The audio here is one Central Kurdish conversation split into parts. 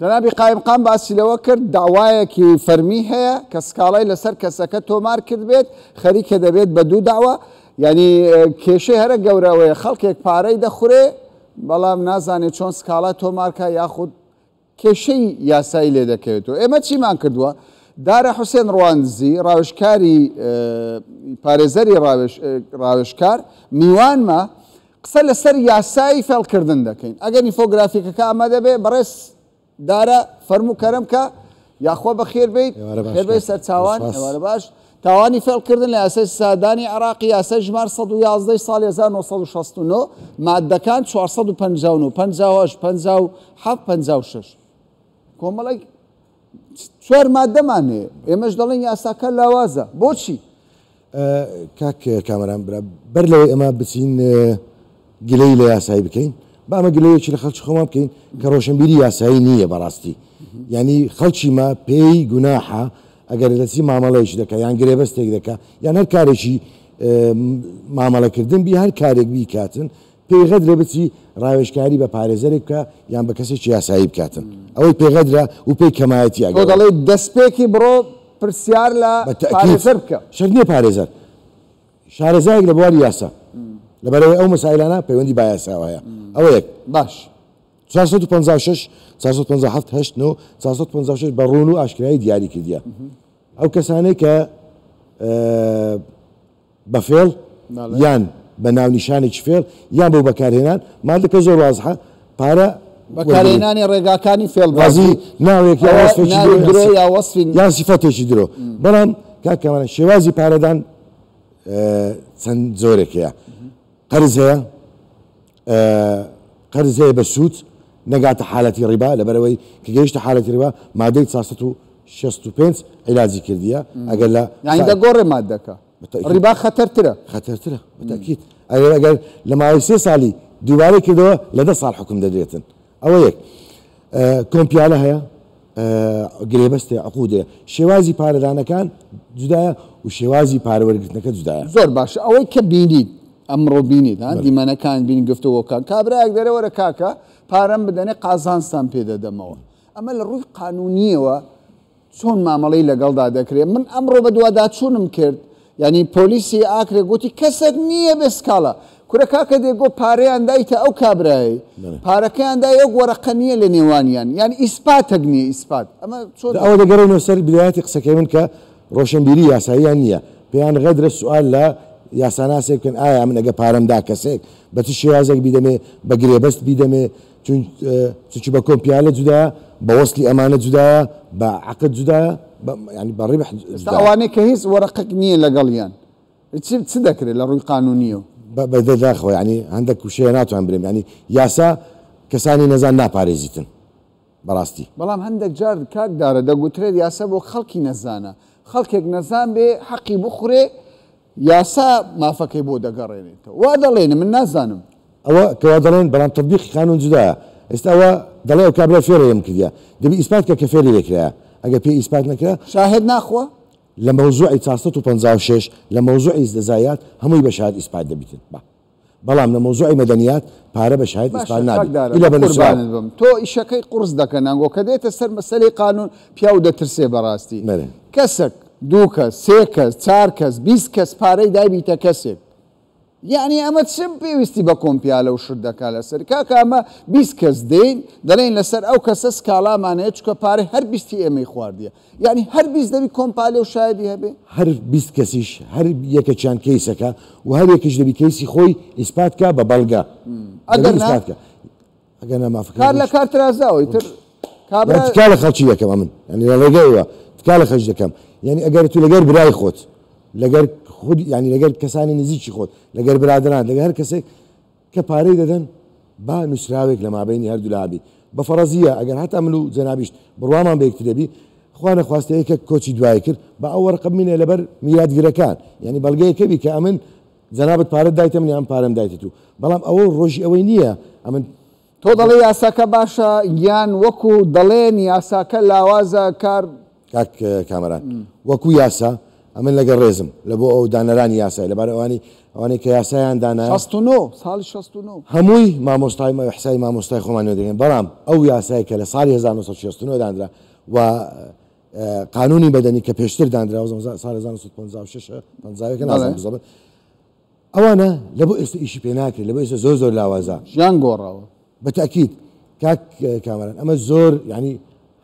جنابی قایمقام باسی لەوە کرد داوایەکی فەرمی هەیە کە سکاڵای لەسەر کەسەکە تۆمار کرد بێت خەریکە دەبێت بە دوو داوا ینی کێشەی هەرە گەورەوەیە خەڵکێک پارەی دەخورێ بەڵام نازانێت چۆن سکاڵا تۆمارکە یاخود کێشەی یاسایی لێ دەکەوێتەوە. ئێمە چیمان کردووە؟ دارە حوسێن ڕواندزی ڕاوێژکاری پارێزەری ڕاوێژکار میوانمە قسە لەسەر یاسایی فێڵکردن دەکەین. ئەگەر نیفۆگرافیکەکە ئامادە بێ بەڕێز دارە فەرموو کەرەم کە یاخوا بە خێر بیت خێربەی سەرچاوان ئێوارە باش تاوانی فێڵکردن لە یاسای سادانی عراقی یاسای ژمار 111 ساڵی 1969 مادەکان 459 58 57 56 کۆمەڵی چوار مادەمان هەیە ئێمەش دەڵێن یاساکە لاوازە بۆچی؟ کاک کامەران برا بەر لەوەی ئەمە بچین گلەی لە یاسایی بکەین با ئەمە گلەیەکی لە خەڵکی خۆمان بکەین کە ڕۆشنبیری یاسایی نییە بەڕاستی ینی خەڵکی ما پێی گوناحە ئەگەر دەچی مامەڵەیەش دەکە یان گرێبەستێک دەکە یان هەر کارێکی مامەڵەکردن بی هەر کارێک بیکاتن پێغەدرێ بچی ڕاوێژکاری بە پارێزەرێک بکە یان بە کەسێکی یاسایی بکاتن ئەوەی پێغەدرە و پێی کەمایەتی ئەگەر دەڵێ دەستپێکی بڕۆ پرسیار لە پارێزەر بکە شەرت نییە پارێزەر شارەزایەک لە بواری یاسا لەبەرەوەی ئەو مەسائلانە پەیوەندی با یاساوایە ئەوە یەک باش 456 457 8 9 456 بە ڕوون و ئاشکرایی دیاری کردیە ئەو کەسانەی کە بە فێڵ یان بە ناونیشانێکی فێڵ یان بۆ بەکارهێنان مادەکە زۆر وازحە پارە بەکارهێنانی ڕێگاکانی فێڵبازی ناوێک یا وەسفی یان سیفەتێکی درۆ بەڵام کاکەمانە شێوازی پارەدان چەند زۆرێک هەیە قەرز هەیە قەرز هەیە بە سوود نەگاتە حالەتی ڕیبا لەبەرەوەی کە گەیشتە حالەتی ڕیبا مادەی 465 عیلاجی کردیە ئەگەر لە یعنی دەگۆڕێ مادەکە ڕیبا خەتەرترە خەتەرترە بەتاکید ئەگەر لە ماوەی 3 ساڵی دووبارەی کردەوە لە 10 ساڵ حکم دەدرێتن ئەوە یەک کۆمپیالە هەیە گرێبەستێ عقودەیە شێوازی پارەدانەکان جودایە و شێوازی پارەوەرگرتنەکە جودایە زۆر باشە ئەوەی کە بینیت ئەمڕۆ بینیت دیمەنەکان بینی گفتەوەکان کابراەک دەرەوەرە کاکە پارەم بدەنێ قازانستان پێدەدەمەوە ئەمە لە ڕووی قانونیەوە چۆن مامەڵەی لەگەڵدا دەکرێت من ئەمڕۆ بە دوواداچوونم کرد ینی پۆلیسی ئاکرێ گوتی کەسێک نییە بێ سکاڵە کورە کاکە دێگۆ پارەیان دایتە ئەو کابرایی پارەکەیان دا یەک وەرەقە نییە لە نێوانیان یان ئیسپاتێک نییە ئیسپات ئەمە ئەوە دەگەڕێنەوە سەر بدایەتی قسەکەی من کە ڕۆشنبیری یاساییان نییە پێیان غەدرە سوال لە یاساناسێک بکەن ئایا من ئەگە پارەمدا کەسێک بە چ شێوازێک بیدەمێ بە گرێبەست بیدەمێ چونکی بە کۆمپیالە جودایە بە وەسلی ئەمانە جودایە بە عقد جودایە ینی بە ڕیبح ئەوانەیە کە هیچ وەرەقەک نییە لەگەڵیان چ دەکرێت لە ڕووی قانونیە بەدەداخەوە ینی هەندێک کوشەیە ناتوان برێم ینی یاسا کەسانی نەزان ناپارێزیتن بەڕاستی بەڵام هەندێک جار کاکدارە دەگوترێت یاسا بۆ خەڵکی نەزانە خەڵکێک نەزان بێ حەقی بخورێ یاسا مافەکەی بۆ دەگەڕێنێتەوە وا دەڵێنە من نازانم ئەوە کەوا دەڵێن بەڵام تەطبیقی قانون جودایە ئێستا ئەوە دەڵێ ئەو کابرا فێرەیەم کردیا دەبی ئیسپات کە فێری لێکرایە ئەگە پێی ئیسپات نەکرا شاهد ناخوە لە مەوزوعی 456 لە مەوزوعی دەزایات هەمووی بە شاهد ئیسپات دەبیتن بەڵام لە مەوزوعی مەدەنیات پارە بە شاهد ئیسپات نابێت تۆ ئیشەکەی قورس دەکەن نانگۆ کە دێتە سەر مەسەلەی قانون پیا و دەترسێ بەڕاستی کەسێک دوو کەس سێ کەس چار کەس 20 کەس پارەی دابیتە کەسێک یعنی ئەمە چم پێویستی بە کۆمپیالە و شت دەکا لەسەر کاکە ئەمە 20 کەس دێن دەڵێن لەسەر ئەو کەسە سکاڵامانەیە چکە پارەی هەر 20 ئێمەی خواردیە یعنی هەر 20 دەبی کۆمپالێ و شایدی هەبێ هەر 20 کەسیش هەر یەکەچیان کەیسەکە و هەر یەکیش دەبی کەیسی خۆی ئیسپاتکە بە بەڵگە ئەگەر نەمافکار کار لە کار ترازاوی تر تکا لە خەڵکی دەکەم من ینی لە ڕێگەیەوە تکا لە خەڵکی دەکەم یعنی ئەگەر تو لەگەر برای خۆت لەگەر خودی ینی لەگەر کەسانی نزیکی خۆت لەگەر برادران لەگەر هەر کەسێک کە پارەی دەدەن با نووسراوێک لە مابینی هەردوو لابی بە فەرەزیە ئەگەر هەتا من و جەنابیشت بڕوامان بەیەکتر دەبی خوا نەخواستەیە کە کۆچی دوای کرد بە ئەو وەرقە بمینێ لەبەر میراتگیرەکان یعنی بەڵگەیەکە بی کە ئەمن جەنابەت پارەت دایتە من ئەم پارەم دایتە تو بەڵام ئەوە ڕۆژی ئەوەی نییە ئەمن تۆ دەڵێ یاساکە باشە یان وەکو دەڵێن یاساکە لاوازە کار کاک کامەران وەکو یاسا ئەمن لەگەڵ ڕێزم لە بۆ ئەو دانەرانی یاسای لەبارە ئەوانی ئەوانەی کە یاسایان دانا 69 ساڵی 69 هەمووی مامۆستای حسای مامۆستای خۆمان دەگەن بەڵام ئەو یاسای کە لە ساڵی 1969 دانرا و قانونی بەدەنی کە پێشتر دانرا ساڵ 1956 نازانم ئەوانە لە بۆ ئێستا ئیشی پێ ناکرێت لە بۆ ئێستا زۆر زۆر لاوازە ژیان گۆڕاوە بەتەکید کاک کامەران ئەمە زۆر ینی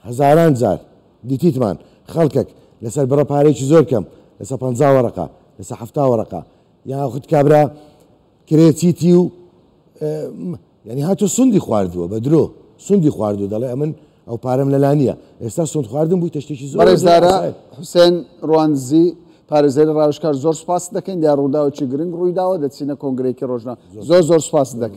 هەزاران جار دیتیتمان خەڵکێک لەسەر بڕە پارێکی زۆر کەم لەسەر 50 وەرەقە لەسەر 70 وەرەقە یا خودت کابرا کرێچیتی و ینی هاتۆ سوندی خواردووە بە درۆ سوندی خواردوو دەڵێ ئەمن ئەو پارەم لەلا نییە ئێستا سوند خواردن بووی تشتێکی زۆر بەڕێزدارە حوسێن ڕوانزی پارێزەری ڕاوشکار زۆر سوپاس دەکەین یا ڕووداوەکی گرنگ ڕوویداوە دەچینە کۆنگرێکی ڕۆژنامە زۆر سوپاس دەکەین